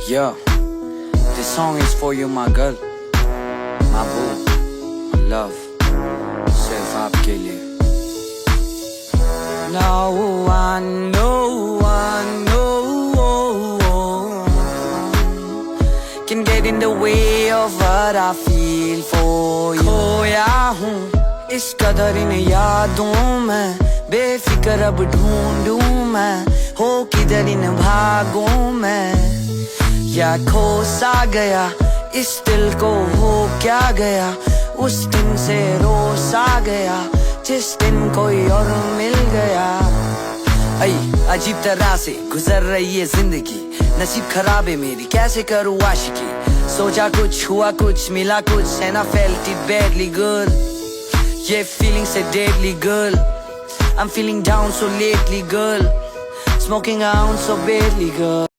Yeah, this song is for you, my girl, my boo, my love, सिर्फ आपके लिए. Now I know can get in the way of what I feel for you. खोया हूँ इस कदर इन यादों में, बेफिक्र अब ढूंढूं मैं हो किधर इन भागों में. या खो सा गया इस दिल को हो क्या गया, उस दिन से रो सा गया जिस दिन कोई और मिल गया. ऐ अजीब तरह से गुजर रही है जिंदगी, नसीब खराब है मेरी कैसे करूँ आशिकी. सोचा कुछ हुआ कुछ मिला कुछ and I felt it badly good. Yeah, feeling so deadly girl, I'm feeling down so lately girl, smoking out so badly girl.